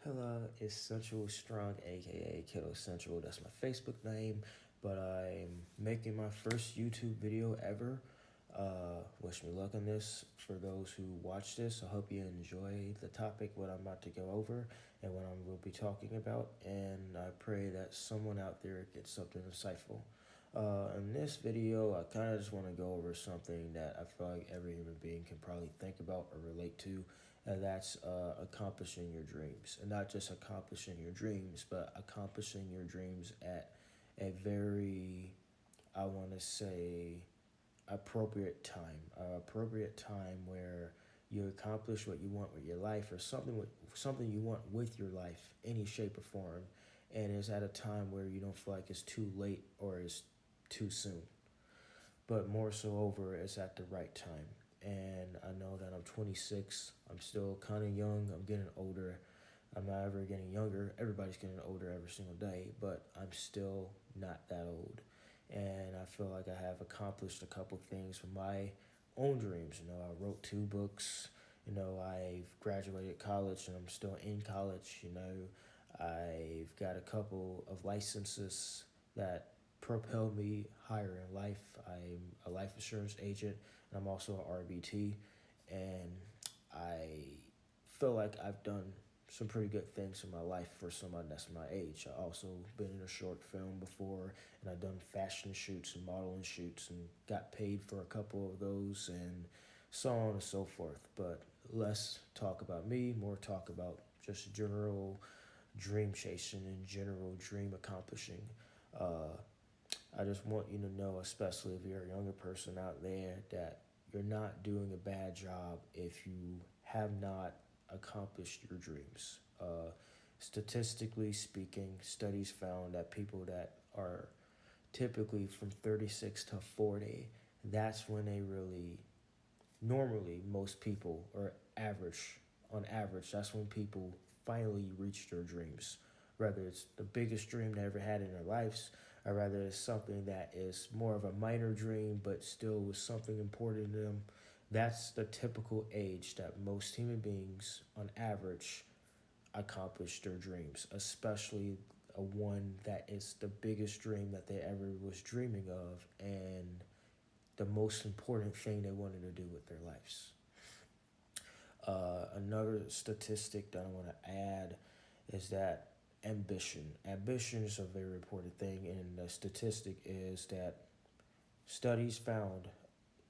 Hello, it's Central Strong, aka Kiddo Central. That's my Facebook name, but I'm making my first YouTube video ever. Wish me luck on this. For those who watch this, I hope you enjoy the topic, what I'm about to go over, and what I will be talking about. And I pray that someone out there gets something insightful. In this video, I kind of just want to go over something that I feel like every human being can probably think about or relate to, and that's accomplishing your dreams. And not just accomplishing your dreams, but accomplishing your dreams at a very, I want to say, appropriate time where you accomplish what you want with your life, or something you want with your life, any shape or form, and it's at a time where you don't feel like it's too late or it's too soon, but more so over it's at the right time. And I know that I'm 26. I'm still kind of young. I'm getting older. I'm not ever getting younger. Everybody's getting older every single day, but I'm still not that old. And I feel like I have accomplished a couple things for my own dreams. I wrote 2 books. I've graduated college and I'm still in college. I've got a couple of licenses that propel me higher in life. I'm a life insurance agent and I'm also an RBT. And I feel like I've done some pretty good things in my life for somebody that's my age. I also been in a short film before, and I've done fashion shoots and modeling shoots and got paid for a couple of those, and so on and so forth. But less talk about me, more talk about just general dream chasing and general dream accomplishing. Uh, I just want you to know, especially if you're a younger person out there, that you're not doing a bad job if you have not accomplished your dreams. Statistically speaking, studies found that people that are typically from 36 to 40, that's when they really, normally, most people, or on average, that's when people finally reach their dreams. Whether it's the biggest dream they ever had in their lives, or rather it's something that is more of a minor dream but still was something important to them. That's the typical age that most human beings, on average, accomplish their dreams, especially a one that is the biggest dream that they ever was dreaming of and the most important thing they wanted to do with their lives. Another statistic that I want to add is that ambition is a very important thing, and the statistic is that studies found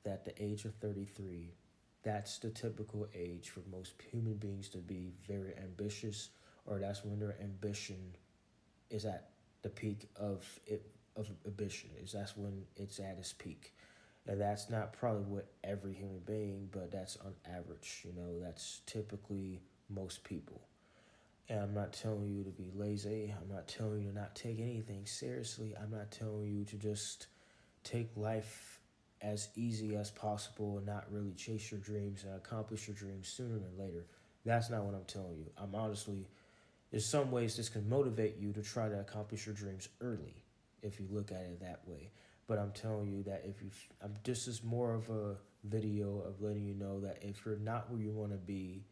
that the age of 33, that's the typical age for most human beings to be very ambitious, or that's when their ambition is at the peak of ambition. That's when it's at its peak. And that's not probably what every human being, but that's on average. That's typically most people. And I'm not telling you to be lazy. I'm not telling you to not take anything seriously. I'm not telling you to just take life as easy as possible and not really chase your dreams and accomplish your dreams sooner than later. That's not what I'm telling you. I'm honestly, in some ways, this can motivate you to try to accomplish your dreams early if you look at it that way. But I'm telling you that this is more of a video of letting you know that if you're not where you want to be,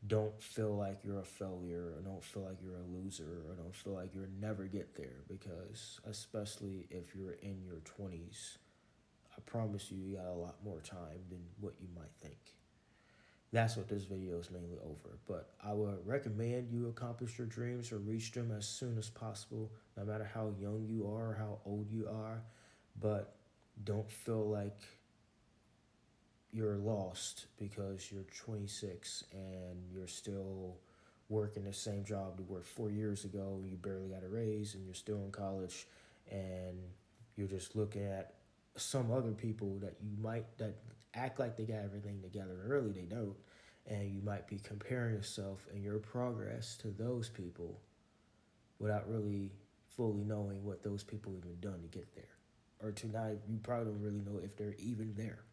don't feel like you're a failure, or don't feel like you're a loser, or don't feel like you'll never get there. Because especially if you're in your 20s, I promise you got a lot more time than what you might think. That's what this video is mainly over. But I would recommend you accomplish your dreams or reach them as soon as possible, no matter how young you are or how old you are. But don't feel like you're lost because you're 26 and you're still working the same job you worked 4 years ago. You barely got a raise and you're still in college, and you're just looking at some other people that act like they got everything together and really they don't, and you might be comparing yourself and your progress to those people without really fully knowing what those people even done to get there, or to not, you probably don't really know if they're even there.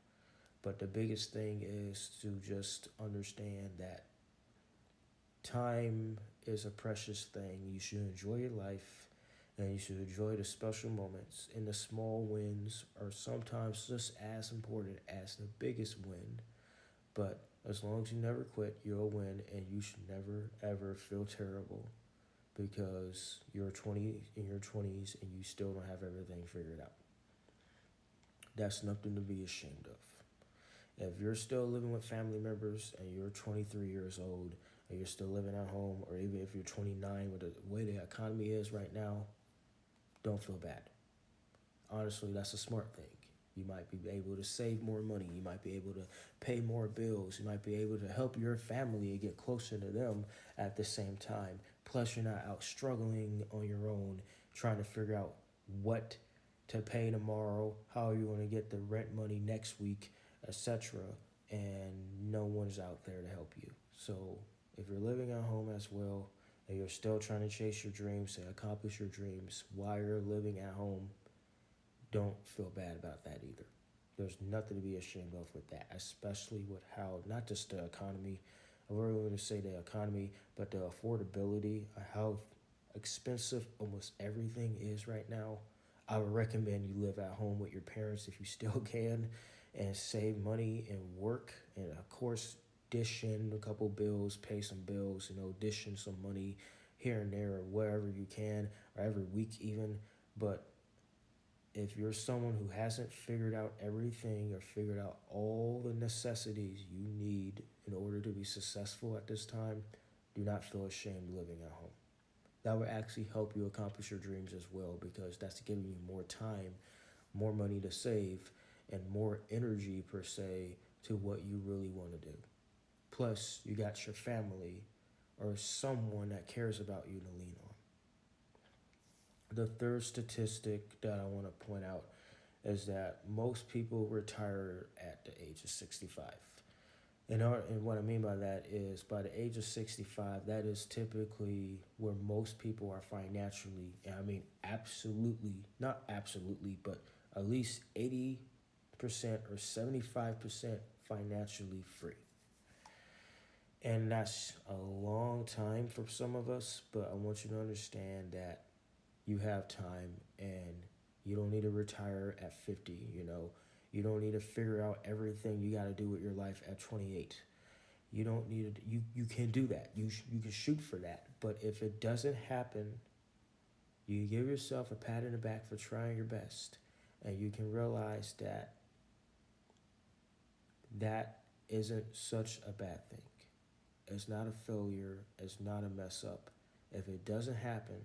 But the biggest thing is to just understand that time is a precious thing. You should enjoy your life, and you should enjoy the special moments. And the small wins are sometimes just as important as the biggest win. But As long as you never quit, you'll win, and you should never ever feel terrible because you're 20 in your 20s and you still don't have everything figured out. That's nothing to be ashamed of. If you're still living with family members and you're 23 years old and you're still living at home, or even if you're 29 with the way the economy is right now, don't feel bad. Honestly, that's a smart thing. You might be able to save more money. You might be able to pay more bills. You might be able to help your family and get closer to them at the same time. Plus, you're not out struggling on your own, trying to figure out what to pay tomorrow, how you're going to get the rent money next week, etc. And no one's out there to help you. So if you're living at home as well, and you're still trying to chase your dreams and accomplish your dreams while you're living at home, don't feel bad about that either. There's nothing to be ashamed of with that, especially with how, not just the economy, I'm really going to say the economy, but the affordability of how expensive almost everything is right now. I would recommend you live at home with your parents if you still can, and save money and work, and of course dish in a couple bills, pay some bills, dish in some money here and there or wherever you can, or every week even. But if you're someone who hasn't figured out everything or figured out all the necessities you need in order to be successful at this time, do not feel ashamed living at home. That will actually help you accomplish your dreams as well, because that's giving you more time, more money to save, and more energy per se to what you really want to do. Plus, you got your family or someone that cares about you to lean on. The third statistic that I want to point out is that most people retire at the age of 65. And what I mean by that is, by the age of 65, that is typically where most people are financially, and I mean absolutely, not absolutely, but at least 80% or 75% financially free. And that's a long time for some of us, but I want you to understand that you have time, and you don't need to retire at 50. You don't need to figure out everything you got to do with your life at 28. You don't need to, you can do that. You can shoot for that. But if it doesn't happen, you give yourself a pat in the back for trying your best, and you can realize that that isn't such a bad thing. It's not a failure. It's not a mess up. If it doesn't happen,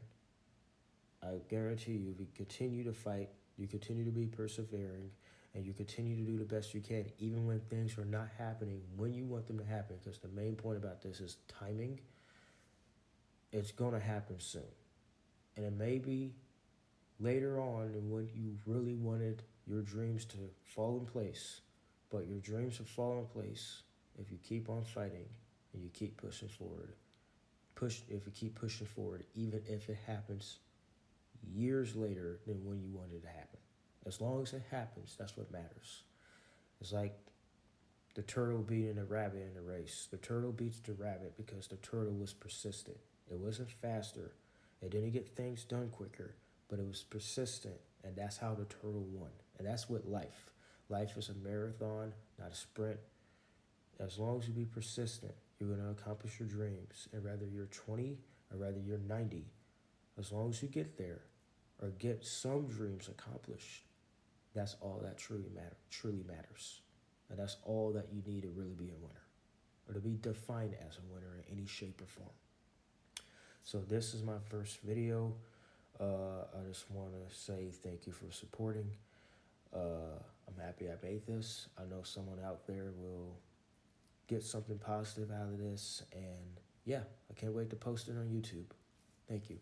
I guarantee you, if you continue to fight, you continue to be persevering, and you continue to do the best you can, even when things are not happening when you want them to happen, because the main point about this is timing, it's going to happen soon. And it may be later on than when you really wanted your dreams to fall in place, but your dreams will fall in place if you keep on fighting and you keep pushing forward. If you keep pushing forward, even if it happens years later than when you wanted it to happen. As long as it happens, that's what matters. It's like the turtle beating the rabbit in a race. The turtle beats the rabbit because the turtle was persistent. It wasn't faster. It didn't get things done quicker, but it was persistent, and that's how the turtle won. And that's what life. Life is a marathon, not a sprint. As long as you be persistent, you're going to accomplish your dreams. And whether you're 20 or whether you're 90, as long as you get there or get some dreams accomplished, that's all that truly matters. And that's all that you need to really be a winner, or to be defined as a winner in any shape or form. So this is my first video. I just want to say thank you for supporting. I'm happy I made this. I know someone out there will get something positive out of this. And yeah, I can't wait to post it on YouTube. Thank you.